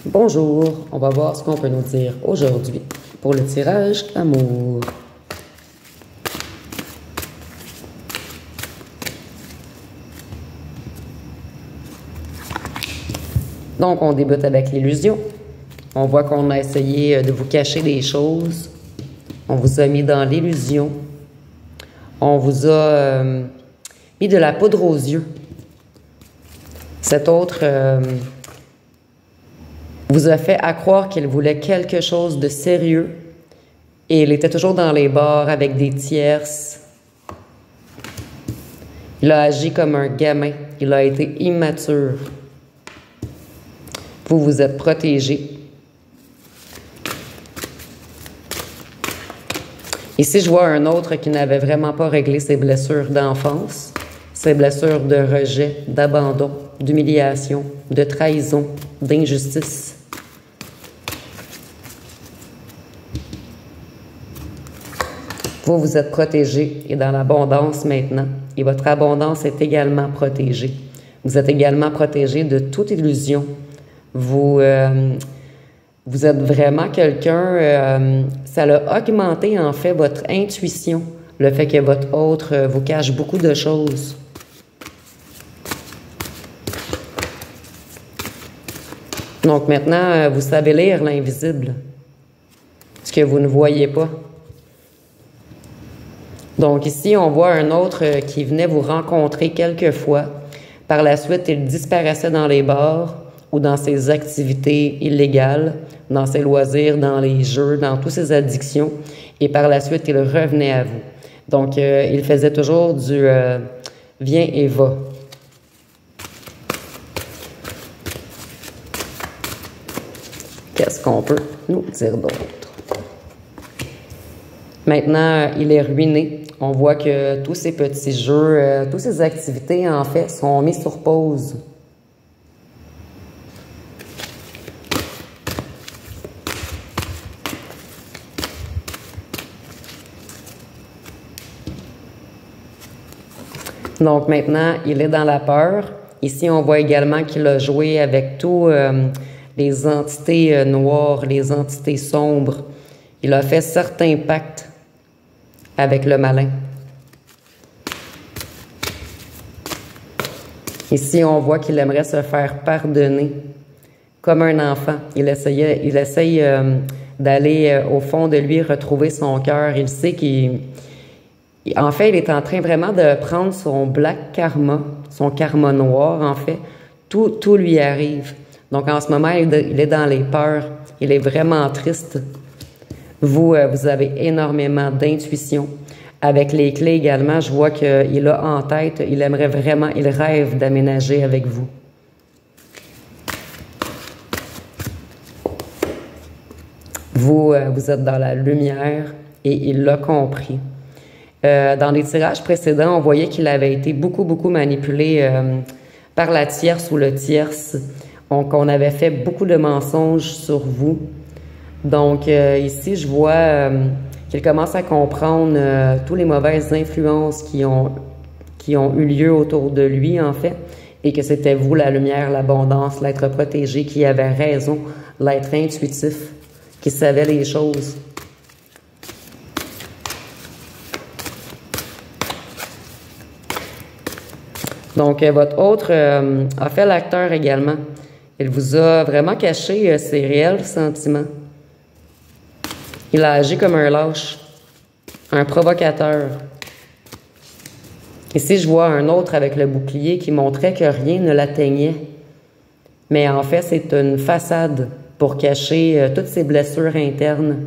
Bonjour, on va voir ce qu'on peut nous dire aujourd'hui pour le tirage amour. Donc, on débute avec l'illusion. On voit qu'on a essayé de vous cacher des choses. On vous a mis dans l'illusion. On vous a mis de la poudre aux yeux. Cet autre vous a fait croire qu'il voulait quelque chose de sérieux et il était toujours dans les bars avec des tierces. Il a agi comme un gamin. Il a été immature. Vous, vous êtes protégé. Ici, je vois un autre qui n'avait vraiment pas réglé ses blessures d'enfance, ses blessures de rejet, d'abandon, d'humiliation, de trahison, d'injustice. Vous, vous êtes protégé et dans l'abondance maintenant. Et votre abondance est également protégée. Vous êtes également protégé de toute illusion. Vous êtes vraiment quelqu'un, ça a augmenté en fait votre intuition, le fait que votre autre vous cache beaucoup de choses. Donc maintenant, vous savez lire l'invisible, ce que vous ne voyez pas. Donc ici, on voit un autre qui venait vous rencontrer quelques fois. Par la suite, il disparaissait dans les bars ou dans ses activités illégales, dans ses loisirs, dans les jeux, dans toutes ses addictions. Et par la suite, il revenait à vous. Donc, il faisait toujours du viens et va. Qu'est-ce qu'on peut nous dire d'autre? Maintenant, il est ruiné. On voit que tous ces petits jeux, toutes ces activités, en fait, sont mis sur pause. Donc maintenant, il est dans la peur. Ici, on voit également qu'il a joué avec tous les entités noires, les entités sombres. Il a fait certains pactes avec le malin. Ici, on voit qu'il aimerait se faire pardonner comme un enfant. Il essaye d'aller au fond de lui, retrouver son cœur. Il sait en fait, il est en train vraiment de prendre son black karma, son karma noir, en fait. Tout lui arrive. Donc, en ce moment, il est dans les peurs. Il est vraiment triste. Vous avez énormément d'intuition. Avec les clés également, je vois qu'il a en tête, il aimerait vraiment, il rêve d'aménager avec vous. Vous êtes dans la lumière et il l'a compris. Dans les tirages précédents, on voyait qu'il avait été beaucoup manipulé par la tierce ou le tierce. Donc, on avait fait beaucoup de mensonges sur vous. Donc, ici, je vois qu'il commence à comprendre toutes les mauvaises influences qui ont eu lieu autour de lui, en fait, et que c'était vous, la lumière, l'abondance, l'être protégé, qui avait raison, l'être intuitif, qui savait les choses. Donc, votre autre a fait l'acteur également. Il vous a vraiment caché ses réels sentiments. Il a agi comme un lâche, un provocateur. Ici, je vois un autre avec le bouclier qui montrait que rien ne l'atteignait. Mais en fait, c'est une façade pour cacher toutes ses blessures internes.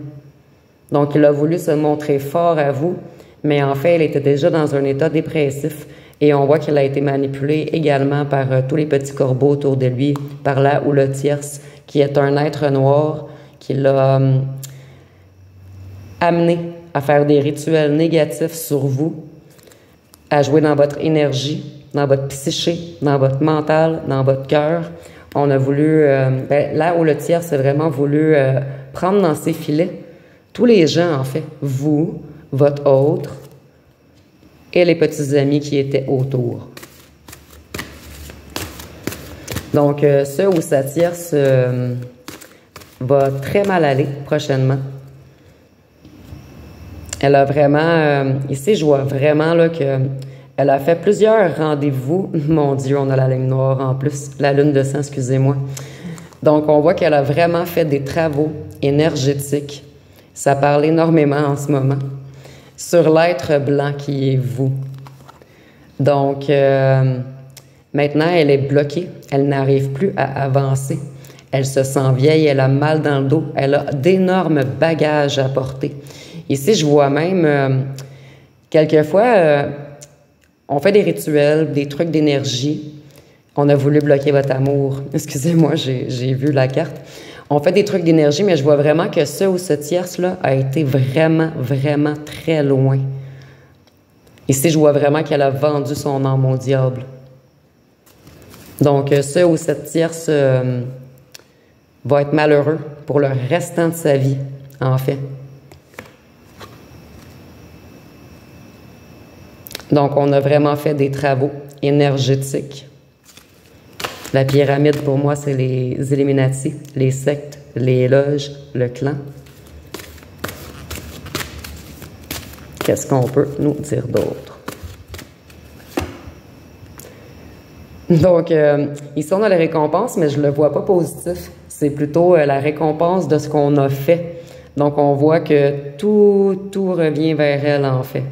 Donc, il a voulu se montrer fort à vous, mais en fait, il était déjà dans un état dépressif. Et on voit qu'il a été manipulé également par tous les petits corbeaux autour de lui, par là ou le tierce, qui est un être noir, qui l'a amené à faire des rituels négatifs sur vous, à jouer dans votre énergie, dans votre psyché, dans votre mental, dans votre cœur. On a voulu, là où le tierce a vraiment voulu prendre dans ses filets tous les gens, en fait, vous, votre autre, et les petits amis qui étaient autour. Donc, ce ou sa tierce va très mal aller prochainement. Elle a vraiment, ici je vois vraiment là que elle a fait plusieurs rendez-vous. Mon Dieu, on a la ligne noire en plus, la lune de sang, excusez-moi. Donc on voit qu'elle a vraiment fait des travaux énergétiques. Ça parle énormément en ce moment sur l'être blanc qui est vous. Donc maintenant elle est bloquée, elle n'arrive plus à avancer. Elle se sent vieille, elle a mal dans le dos, elle a d'énormes bagages à porter. Ici, je vois même, quelquefois, on fait des rituels, des trucs d'énergie. On a voulu bloquer votre amour. Excusez-moi, j'ai vu la carte. On fait des trucs d'énergie, mais je vois vraiment que ce ou ce tierce-là a été vraiment, vraiment très loin. Ici, je vois vraiment qu'elle a vendu son âme au diable. Donc, ce ou cette tierce va être malheureux pour le restant de sa vie, en fait. Donc, on a vraiment fait des travaux énergétiques. La pyramide, pour moi, c'est les Illuminati, les sectes, les loges, le clan. Qu'est-ce qu'on peut nous dire d'autre? Donc, ici, on a les récompenses, mais je ne le vois pas positif. C'est plutôt la récompense de ce qu'on a fait. Donc, on voit que tout revient vers elle, en fait.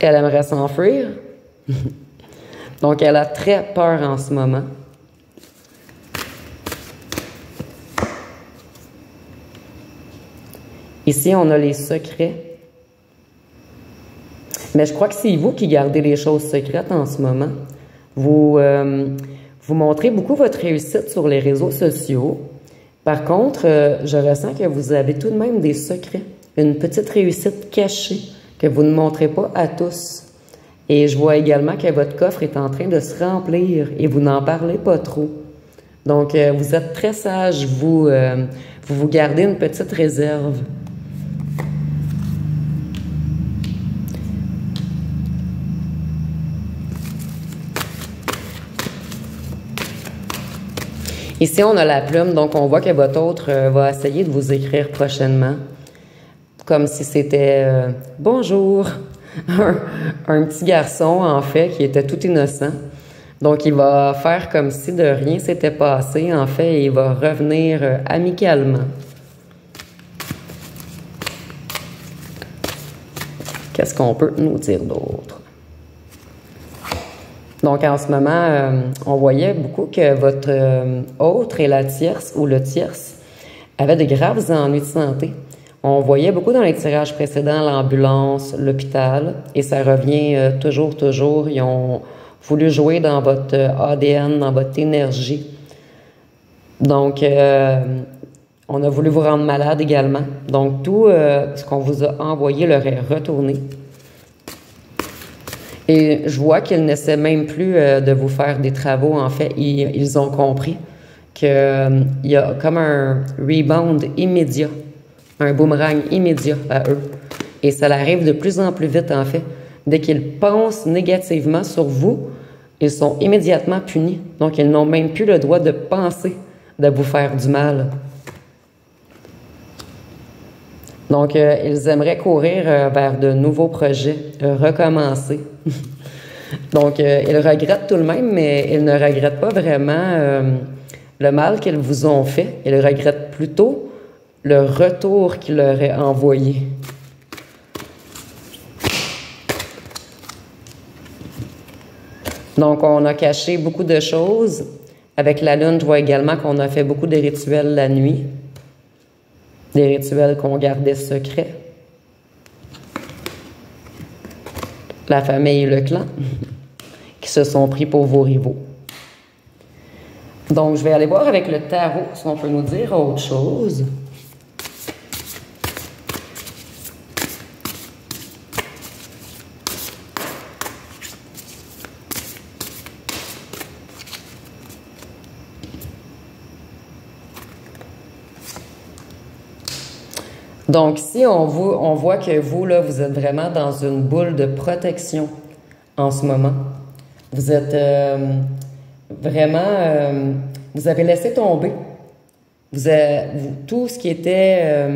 Elle aimerait s'enfuir. Donc, elle a très peur en ce moment. Ici, on a les secrets. Mais je crois que c'est vous qui gardez les choses secrètes en ce moment. Vous montrez beaucoup votre réussite sur les réseaux sociaux. Par contre, je ressens que vous avez tout de même des secrets. Une petite réussite cachée que vous ne montrez pas à tous. Et je vois également que votre coffre est en train de se remplir et vous n'en parlez pas trop. Donc, vous êtes très sage, vous gardez une petite réserve. Ici, on a la plume, donc on voit que votre autre va essayer de vous écrire prochainement. Comme si c'était bonjour, un petit garçon en fait qui était tout innocent. Donc il va faire comme si de rien s'était passé en fait et il va revenir amicalement. Qu'est-ce qu'on peut nous dire d'autre? Donc en ce moment, on voyait beaucoup que votre autre et la tierce ou le tierce avaient de graves ennuis de santé. On voyait beaucoup dans les tirages précédents l'ambulance, l'hôpital, et ça revient toujours. Ils ont voulu jouer dans votre ADN, dans votre énergie. Donc, on a voulu vous rendre malade également. Donc, tout ce qu'on vous a envoyé leur est retourné. Et je vois qu'ils n'essaient même plus de vous faire des travaux. En fait, ils ont compris qu'il y a comme un rebound immédiat. Un boomerang immédiat à eux. Et ça arrive de plus en plus vite, en fait. Dès qu'ils pensent négativement sur vous, ils sont immédiatement punis. Donc, ils n'ont même plus le droit de penser de vous faire du mal. Donc, ils aimeraient courir vers de nouveaux projets, recommencer. Donc, ils regrettent tout de même, mais ils ne regrettent pas vraiment le mal qu'ils vous ont fait. Ils regrettent plutôt le retour qu'il leur est envoyé. Donc, on a caché beaucoup de choses. Avec la lune, je vois également qu'on a fait beaucoup de rituels la nuit. Des rituels qu'on gardait secrets. La famille et le clan qui se sont pris pour vos rivaux. Donc, je vais aller voir avec le tarot si on peut nous dire autre chose. Donc, si on voit que vous, là, vous êtes vraiment dans une boule de protection en ce moment. Vous êtes vraiment... vous avez laissé tomber. Tout ce qui était,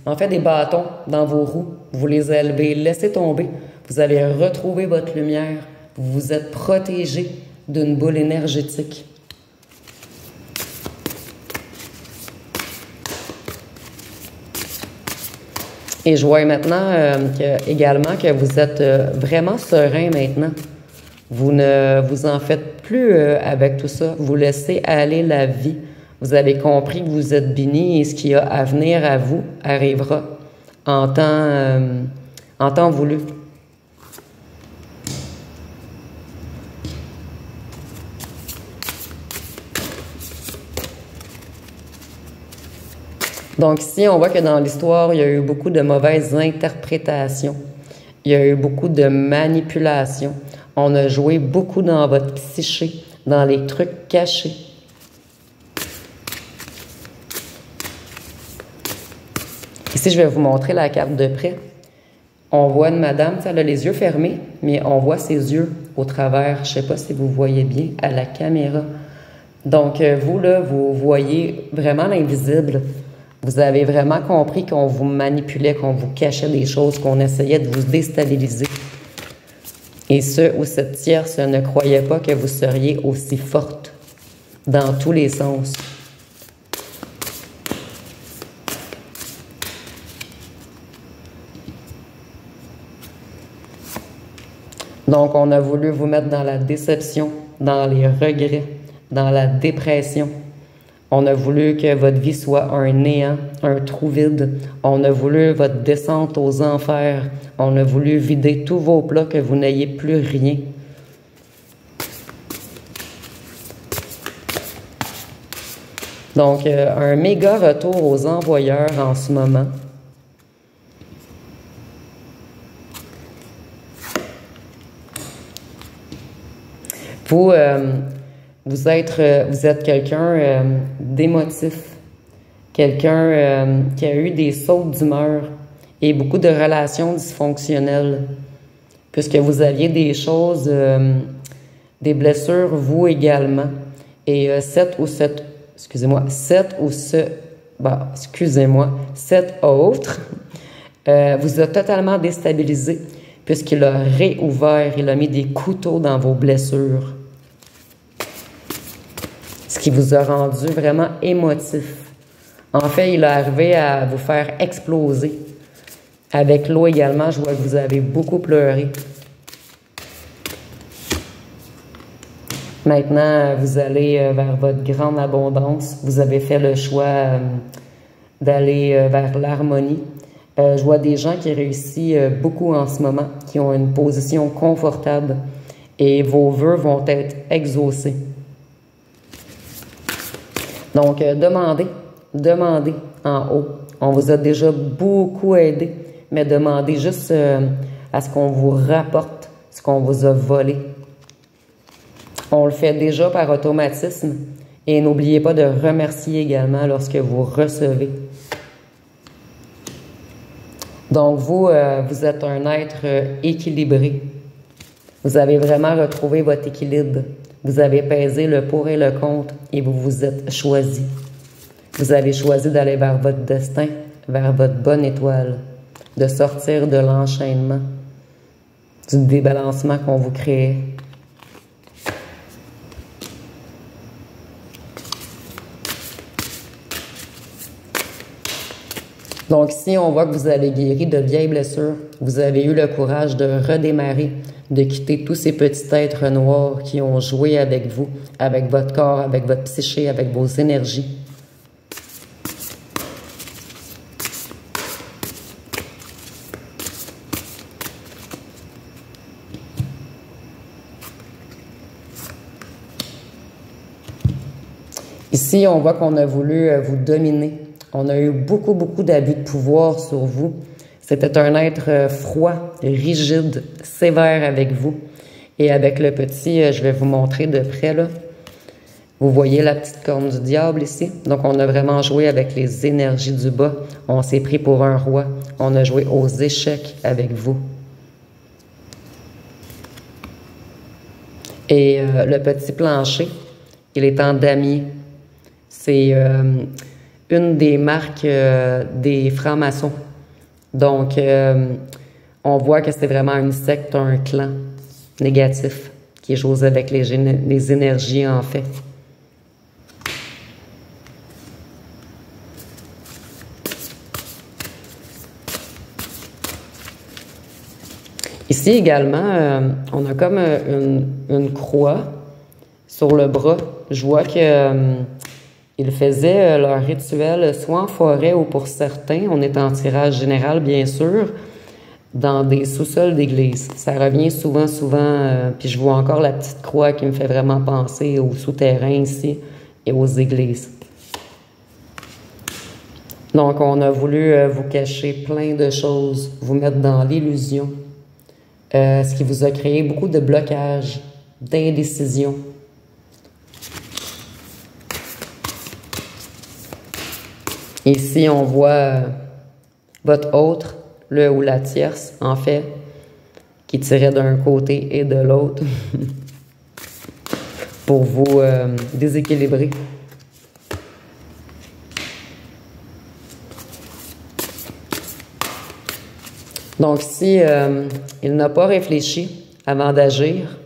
en fait, des bâtons dans vos roues, vous les avez laissés tomber. Vous avez retrouvé votre lumière. Vous vous êtes protégé d'une boule énergétique. Et je vois maintenant également que vous êtes vraiment serein maintenant. Vous ne vous en faites plus avec tout ça. Vous laissez aller la vie. Vous avez compris que vous êtes béni et ce qui a à venir à vous arrivera en temps voulu. Donc ici, on voit que dans l'histoire, il y a eu beaucoup de mauvaises interprétations. Il y a eu beaucoup de manipulations. On a joué beaucoup dans votre psyché, dans les trucs cachés. Ici, je vais vous montrer la carte de près. On voit une madame, elle a les yeux fermés, mais on voit ses yeux au travers. Je ne sais pas si vous voyez bien à la caméra. Donc, vous, là, vous voyez vraiment l'invisible. Vous avez vraiment compris qu'on vous manipulait, qu'on vous cachait des choses, qu'on essayait de vous déstabiliser. Et ce ou cette tierce ne croyait pas que vous seriez aussi forte dans tous les sens. Donc, on a voulu vous mettre dans la déception, dans les regrets, dans la dépression. On a voulu que votre vie soit un néant, un trou vide. On a voulu votre descente aux enfers. On a voulu vider tous vos plats, que vous n'ayez plus rien. Donc, un méga retour aux envoyeurs en ce moment. Vous êtes quelqu'un d'émotif, quelqu'un qui a eu des sautes d'humeur et beaucoup de relations dysfonctionnelles, puisque vous aviez des choses, des blessures, vous également. Et 7 autres, vous a totalement déstabilisé, puisqu'il a réouvert, il a mis des couteaux dans vos blessures. Ce qui vous a rendu vraiment émotif. En fait, il est arrivé à vous faire exploser. Avec l'eau également, je vois que vous avez beaucoup pleuré. Maintenant, vous allez vers votre grande abondance. Vous avez fait le choix d'aller vers l'harmonie. Je vois des gens qui réussissent beaucoup en ce moment, qui ont une position confortable et vos vœux vont être exaucés. Donc, demandez en haut. On vous a déjà beaucoup aidé, mais demandez juste à ce qu'on vous rapporte ce qu'on vous a volé. On le fait déjà par automatisme et n'oubliez pas de remercier également lorsque vous recevez. Donc, vous êtes un être équilibré. Vous avez vraiment retrouvé votre équilibre. Vous avez pesé le pour et le contre et vous vous êtes choisi. Vous avez choisi d'aller vers votre destin, vers votre bonne étoile, de sortir de l'enchaînement, du débalancement qu'on vous créait. Donc ici, on voit que vous avez guéri de vieilles blessures. Vous avez eu le courage de redémarrer, de quitter tous ces petits êtres noirs qui ont joué avec vous, avec votre corps, avec votre psyché, avec vos énergies. Ici, on voit qu'on a voulu vous dominer. On a eu beaucoup d'abus de pouvoir sur vous. C'était un être froid, rigide, sévère avec vous. Et avec le petit, je vais vous montrer de près, là. Vous voyez la petite corne du diable ici? Donc, on a vraiment joué avec les énergies du bas. On s'est pris pour un roi. On a joué aux échecs avec vous. Et le petit plancher, il est en damier. C'est une des marques des francs-maçons. Donc, on voit que c'est vraiment une secte, un clan négatif qui joue avec les énergies, en fait. Ici également, on a comme une croix sur le bras. Je vois que ils faisaient leur rituel soit en forêt ou pour certains, on est en tirage général bien sûr, dans des sous-sols d'église. Ça revient souvent, puis je vois encore la petite croix qui me fait vraiment penser aux souterrains ici et aux églises. Donc, on a voulu vous cacher plein de choses, vous mettre dans l'illusion, ce qui vous a créé beaucoup de blocages, d'indécision. Ici, on voit votre autre, le ou la tierce, en fait, qui tirait d'un côté et de l'autre pour vous déséquilibrer. Donc, si il n'a pas réfléchi avant d'agir,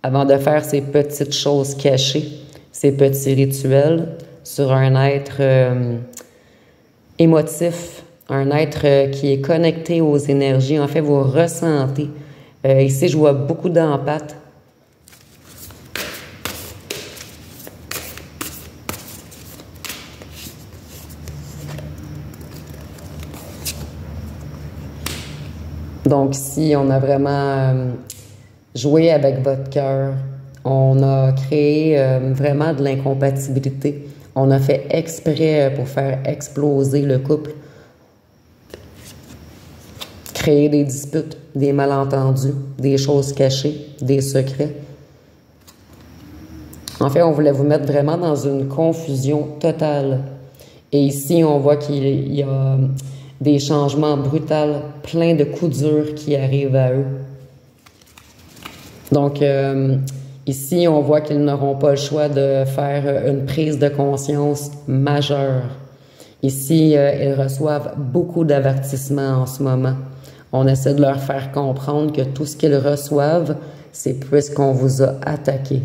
avant de faire ces petites choses cachées, ces petits rituels sur un être émotif, un être qui est connecté aux énergies. En fait, vous ressentez. Ici, je vois beaucoup d'empathie. Donc ici, on a vraiment joué avec votre cœur. On a créé vraiment de l'incompatibilité. On a fait exprès pour faire exploser le couple. Créer des disputes, des malentendus, des choses cachées, des secrets. En fait, on voulait vous mettre vraiment dans une confusion totale. Et ici, on voit qu'il y a des changements brutaux, plein de coups durs qui arrivent à eux. Donc, ici, on voit qu'ils n'auront pas le choix de faire une prise de conscience majeure. Ici, ils reçoivent beaucoup d'avertissements en ce moment. On essaie de leur faire comprendre que tout ce qu'ils reçoivent, c'est puisqu'on vous a attaqué.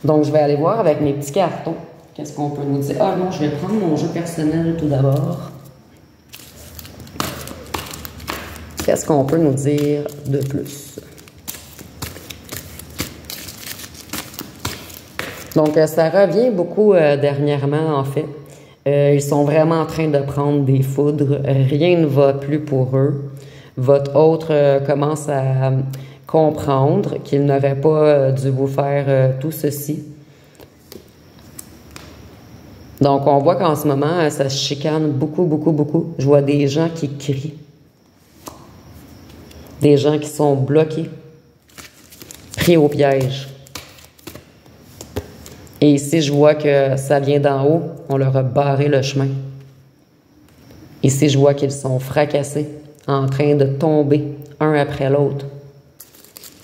Donc, je vais aller voir avec mes petits cartons. Qu'est-ce qu'on peut nous dire? Ah non, je vais prendre mon jeu personnel tout d'abord. Qu'est-ce qu'on peut nous dire de plus? Donc, ça revient beaucoup dernièrement, en fait. Ils sont vraiment en train de prendre des foudres. Rien ne va plus pour eux. Votre autre commence à comprendre qu'il n'aurait pas dû vous faire tout ceci. Donc, on voit qu'en ce moment, ça se chicane beaucoup, beaucoup, beaucoup. Je vois des gens qui crient. Des gens qui sont bloqués, pris au piège. Et ici, je vois que ça vient d'en haut. On leur a barré le chemin. Ici, je vois qu'ils sont fracassés, en train de tomber un après l'autre.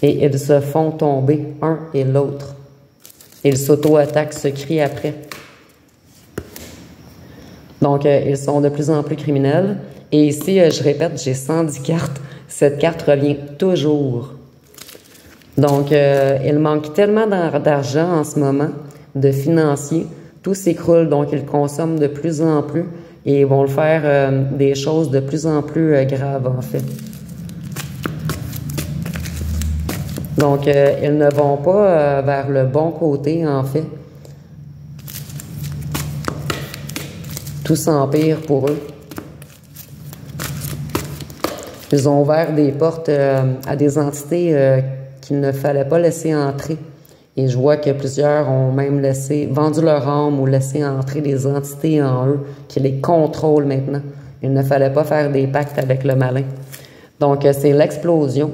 Et ils se font tomber un et l'autre. Ils s'auto-attaquent, se crient après. Donc, ils sont de plus en plus criminels. Et ici, je répète, j'ai 110 cartes. Cette carte revient toujours. Donc, il manque tellement d'argent en ce moment, de financiers. Tout s'écroule, donc ils consomment de plus en plus et ils vont le faire des choses de plus en plus graves, en fait. Donc, ils ne vont pas vers le bon côté, en fait. Tout s'empire pour eux. Ils ont ouvert des portes à des entités qu'il ne fallait pas laisser entrer. Et je vois que plusieurs ont même vendu leur âme ou laissé entrer des entités en eux qui les contrôlent maintenant. Il ne fallait pas faire des pactes avec le malin. Donc, c'est l'explosion.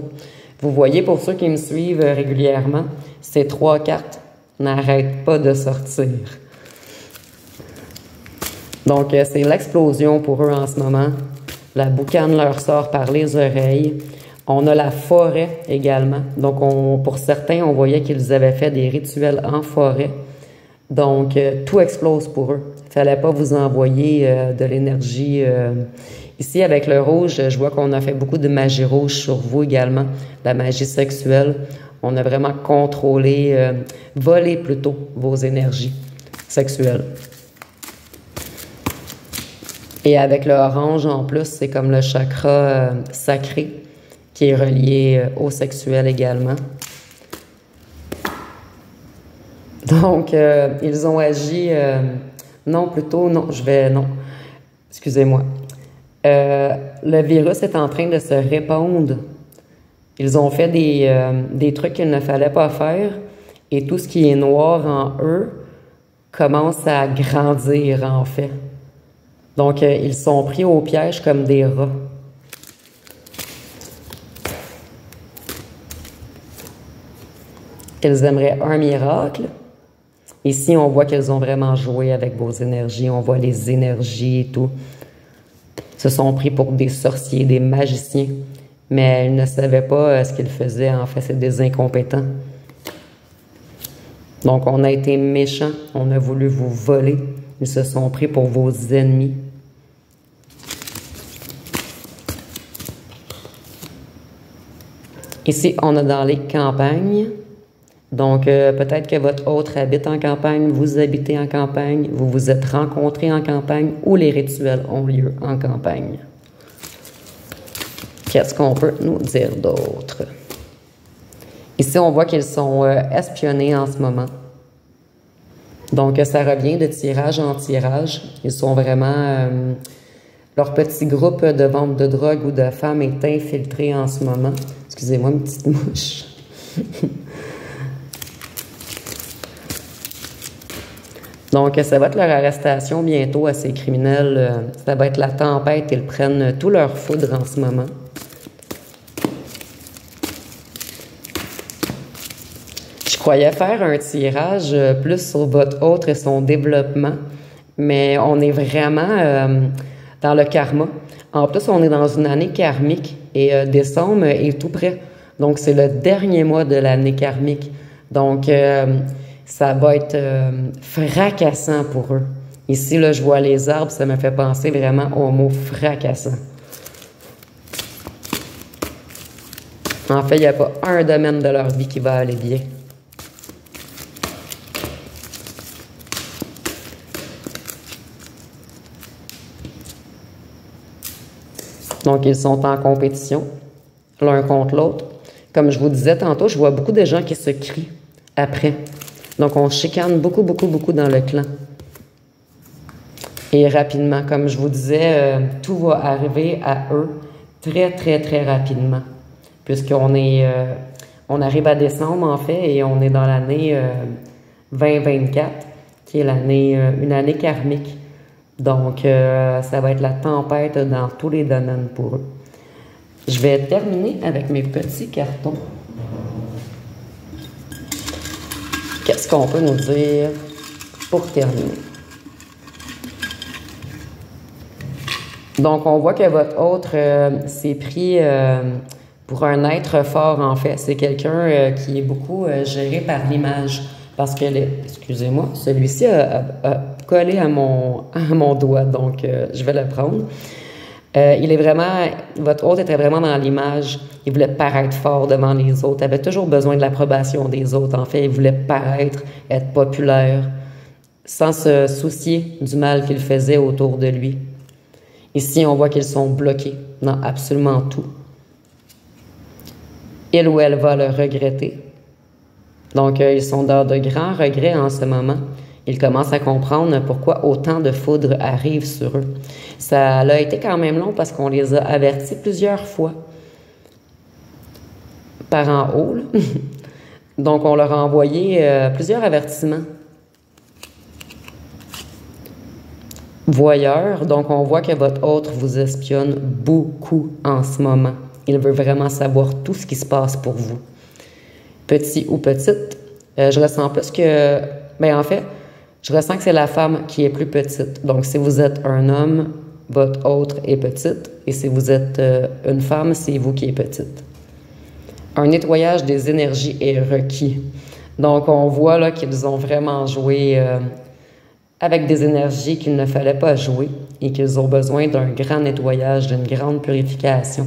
Vous voyez, pour ceux qui me suivent régulièrement, ces 3 cartes n'arrêtent pas de sortir. Donc, c'est l'explosion pour eux en ce moment. La boucane leur sort par les oreilles. On a la forêt également. Donc, pour certains, on voyait qu'ils avaient fait des rituels en forêt. Donc, tout explose pour eux. Il ne fallait pas vous envoyer de l'énergie. Ici, avec le rouge, je vois qu'on a fait beaucoup de magie rouge sur vous également, la magie sexuelle. On a vraiment contrôlé, volé plutôt vos énergies sexuelles. Et avec le orange en plus, c'est comme le chakra sacré qui est relié au sexuel également. Donc, ils ont agi... non, plutôt, non, non, excusez-moi. Le virus est en train de se répandre. Ils ont fait des trucs qu'il ne fallait pas faire et tout ce qui est noir en eux commence à grandir, en fait. Donc, ils sont pris au piège comme des rats. Ils aimeraient un miracle. Ici, on voit qu'ils ont vraiment joué avec vos énergies. On voit les énergies et tout. Ils se sont pris pour des sorciers, des magiciens. Mais ils ne savaient pas ce qu'ils faisaient. En fait, c'est des incompétents. Donc, on a été méchants. On a voulu vous voler. Ils se sont pris pour vos ennemis. Ici, on est dans les campagnes. Donc, peut-être que votre autre habite en campagne, vous habitez en campagne, vous vous êtes rencontrés en campagne ou les rituels ont lieu en campagne. Qu'est-ce qu'on peut nous dire d'autre? Ici, on voit qu'ils sont espionnés en ce moment. Donc, ça revient de tirage en tirage. Ils sont vraiment... leur petit groupe de vente de drogue ou de femmes est infiltré en ce moment. Excusez-moi, une petite mouche. Donc, ça va être leur arrestation bientôt à ces criminels. Ça va être la tempête. Ils prennent tout leur foudre en ce moment. Je croyais faire un tirage plus sur votre autre et son développement, mais on est vraiment dans le karma. En plus, on est dans une année karmique et décembre est tout près. Donc, c'est le dernier mois de l'année karmique. Donc, ça va être fracassant pour eux. Ici, là, je vois les arbres, ça me fait penser vraiment au mot fracassant. En fait, il n'y a pas un domaine de leur vie qui va aller bien. Donc, ils sont en compétition, l'un contre l'autre. Comme je vous disais tantôt, je vois beaucoup de gens qui se crient après. Donc, on chicane beaucoup dans le clan. Et rapidement, comme je vous disais, tout va arriver à eux très rapidement. Puisqu'on est, on arrive à décembre, en fait, et on est dans l'année 2024, qui est une année karmique. Donc, ça va être la tempête dans tous les domaines pour eux. Je vais terminer avec mes petits cartons. Qu'est-ce qu'on peut nous dire pour terminer? Donc, on voit que votre autre s'est pris pour un être fort, en fait. C'est quelqu'un qui est beaucoup géré par l'image. Parce que, excusez-moi, celui-ci a collé à mon doigt, donc je vais le prendre. Il est vraiment, votre hôte était vraiment dans l'image. Il voulait paraître fort devant les autres. Il avait toujours besoin de l'approbation des autres. En fait, il voulait paraître, être populaire, sans se soucier du mal qu'il faisait autour de lui. Ici, on voit qu'ils sont bloqués dans absolument tout. Il ou elle va le regretter. Donc, ils sont dans de grands regrets en ce moment. Ils commencent à comprendre pourquoi autant de foudre arrive sur eux. Ça a été quand même long parce qu'on les a avertis plusieurs fois par en haut. Là. Donc, on leur a envoyé plusieurs avertissements. Voyeur, donc on voit que votre autre vous espionne beaucoup en ce moment. Il veut vraiment savoir tout ce qui se passe pour vous. Petit ou petite, je ressens plus que... Bien, en fait, je ressens que c'est la femme qui est plus petite. Donc, si vous êtes un homme, votre autre est petite. Et si vous êtes une femme, c'est vous qui êtes petite. un nettoyage des énergies est requis. Donc, on voit là qu'ils ont vraiment joué avec des énergies qu'il ne fallait pas jouer et qu'ils ont besoin d'un grand nettoyage, d'une grande purification.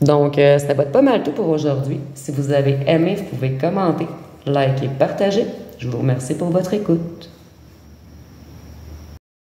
Donc, ça va être pas mal tout pour aujourd'hui. Si vous avez aimé, vous pouvez commenter, liker, partager. Je vous remercie pour votre écoute.